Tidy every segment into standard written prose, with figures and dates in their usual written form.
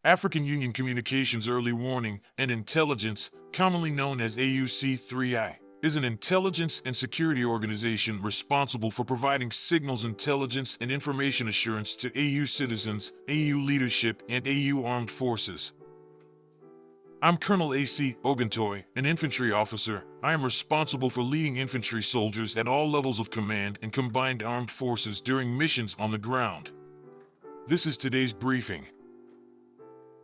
African Union Communications Early Warning and Intelligence, commonly known as AUC3I, is an intelligence and security organization responsible for providing signals intelligence and information assurance to AU citizens, AU leadership, and AU armed forces. I'm Colonel A.C. Oguntoye, an infantry officer. I am responsible for leading infantry soldiers at all levels of command and combined armed forces during missions on the ground. This is today's briefing.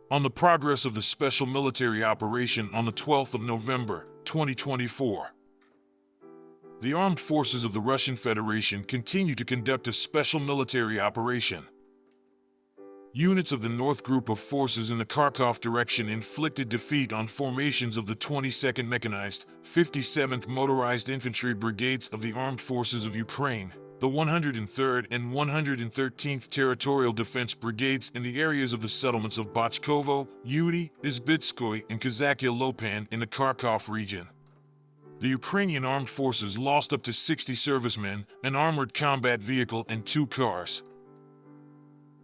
On the progress of the special military operation on the 12th of November, 2024. The armed forces of the Russian Federation continue to conduct a special military operation. Units of the North Group of Forces in the Kharkov direction inflicted defeat on formations of the 22nd Mechanized, 57th Motorized Infantry Brigades of the Armed Forces of Ukraine, the 103rd and 113th Territorial Defense Brigades in the areas of the settlements of Bachkovo, Yudy, Izbitskoye, and Kazakia Lopan in the Kharkov region. The Ukrainian armed forces lost up to 60 servicemen, an armored combat vehicle, and 2 cars.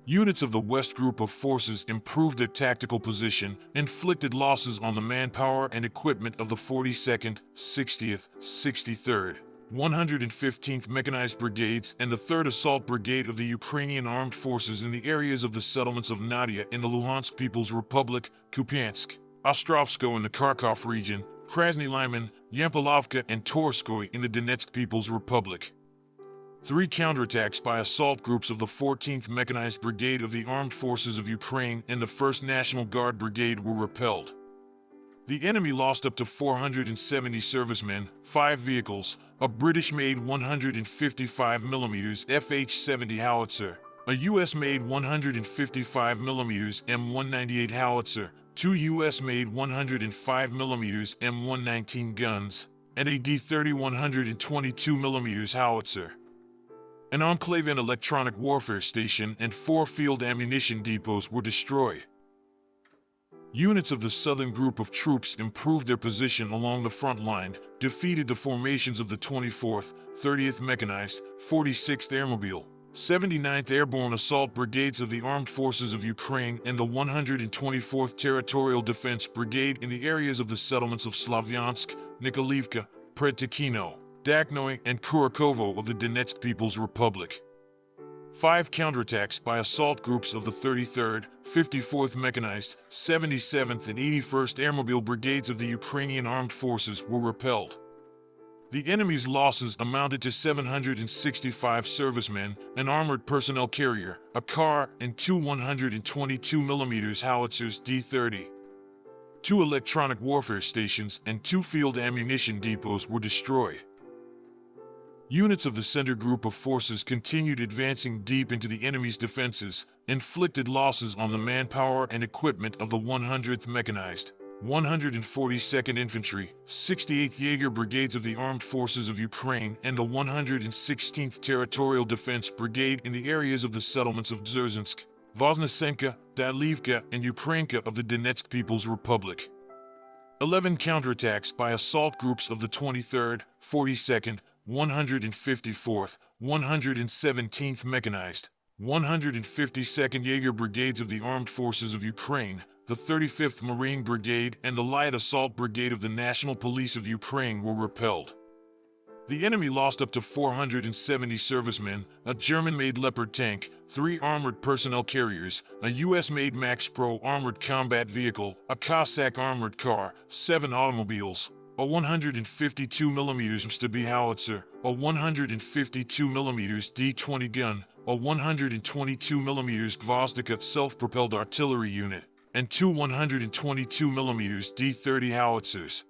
Units of the West Group of Forces improved their tactical position, inflicted losses on the manpower and equipment of the 42nd, 60th, 63rd, 115th Mechanized Brigades and the 3rd Assault Brigade of the Ukrainian Armed Forces in the areas of the settlements of Nadia in the Luhansk People's Republic, Kupiansk, Ostrovsko in the Kharkov region, Krasny Lyman, Yampolovka, and Torskoy in the Donetsk People's Republic. 3 counterattacks by assault groups of the 14th Mechanized Brigade of the Armed Forces of Ukraine and the 1st National Guard Brigade were repelled. The enemy lost up to 470 servicemen, 5 vehicles, a British-made 155mm FH-70 howitzer, a US-made 155mm M198 howitzer, 2 US-made 105mm M119 guns, and a D-30 122mm howitzer. An enclave and electronic warfare station and 4 field ammunition depots were destroyed. Units of the Southern Group of Troops improved their position along the front line, defeated the formations of the 24th, 30th Mechanized, 46th Airmobile, 79th Airborne Assault Brigades of the Armed Forces of Ukraine and the 124th Territorial Defense Brigade in the areas of the settlements of Slavyansk, Nikolaevka, Predtikino, Daknoy, and Kurakovo of the Donetsk People's Republic. 5 counterattacks by assault groups of the 33rd, 54th Mechanized, 77th and 81st Airmobile Brigades of the Ukrainian Armed Forces were repelled. The enemy's losses amounted to 765 servicemen, an armored personnel carrier, a car, and 2 122mm howitzers D-30. 2 electronic warfare stations and 2 field ammunition depots were destroyed. Units of the Center Group of Forces continued advancing deep into the enemy's defenses, inflicted losses on the manpower and equipment of the 100th Mechanized, 142nd Infantry, 68th Jaeger Brigades of the Armed Forces of Ukraine and the 116th Territorial Defense Brigade in the areas of the settlements of Dzerzhinsk, Voznesenka, Dalivka, and Ukrainka of the Donetsk People's Republic. 11 counterattacks by assault groups of the 23rd, 42nd, 154th, 117th Mechanized, 152nd Jaeger Brigades of the Armed Forces of Ukraine, the 35th Marine Brigade and the Light Assault Brigade of the National Police of Ukraine were repelled. The enemy lost up to 470 servicemen, a German-made Leopard tank, 3 armored personnel carriers, a US-made Max Pro armored combat vehicle, a Cossack armored car, 7 automobiles, a 152mm Stubby howitzer, a 152mm D-20 gun, a 122mm Gvozdika self-propelled artillery unit, and 2 122mm D-30 howitzers.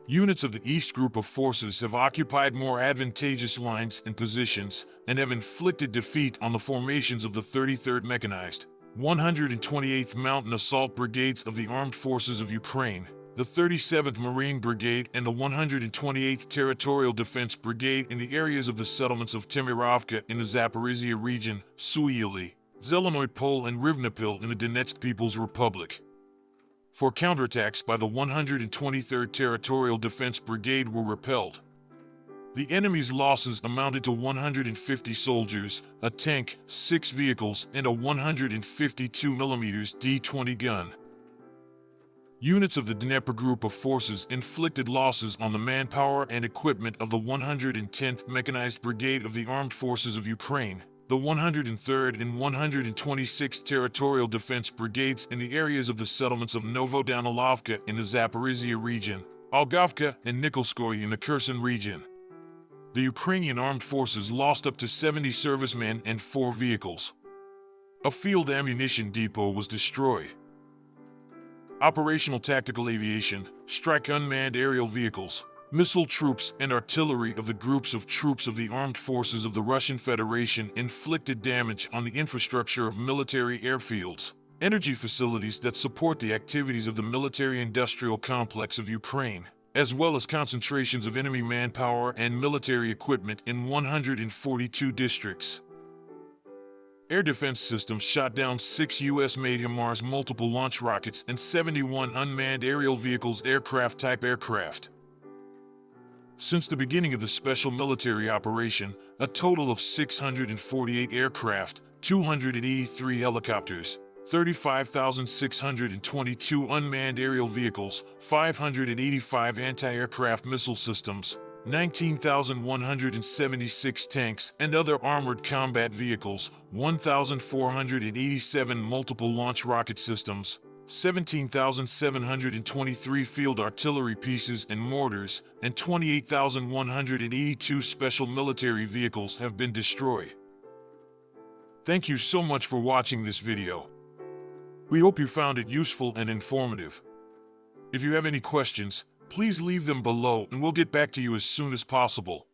Units of the East Group of Forces have occupied more advantageous lines and positions and have inflicted defeat on the formations of the 33rd Mechanized, 128th Mountain Assault Brigades of the Armed Forces of Ukraine, the 37th Marine Brigade and the 128th Territorial Defense Brigade in the areas of the settlements of Temirovka in the Zaporizhia region, Suyili, Zelenoy Pole and Rivnopil in the Donetsk People's Republic. 4 counterattacks by the 123rd Territorial Defense Brigade were repelled. The enemy's losses amounted to 150 soldiers, a tank, 6 vehicles, and a 152mm D-20 gun. Units of the Dnieper Group of Forces inflicted losses on the manpower and equipment of the 110th Mechanized Brigade of the Armed Forces of Ukraine, the 103rd and 126th Territorial Defense Brigades in the areas of the settlements of Novodanilovka in the Zaporizhia region, Algovka and Nikolskoye in the Kherson region. The Ukrainian Armed Forces lost up to 70 servicemen and 4 vehicles. A field ammunition depot was destroyed. Operational tactical aviation, strike unmanned aerial vehicles, missile troops, and artillery of the groups of troops of the armed forces of the Russian Federation inflicted damage on the infrastructure of military airfields, energy facilities that support the activities of the military-industrial complex of Ukraine, as well as concentrations of enemy manpower and military equipment in 142 districts. Air defense systems shot down 6 U.S.-made HIMARS multiple launch rockets and 71 unmanned aerial vehicles aircraft-type aircraft. Since the beginning of the special military operation, a total of 648 aircraft, 283 helicopters, 35,622 unmanned aerial vehicles, 585 anti-aircraft missile systems, 19,176 tanks and other armored combat vehicles, 1,487 multiple launch rocket systems, 17,723 field artillery pieces and mortars, and 28,182 special military vehicles have been destroyed. Thank you so much for watching this video. We hope you found it useful and informative. If you have any questions, please leave them below and we'll get back to you as soon as possible.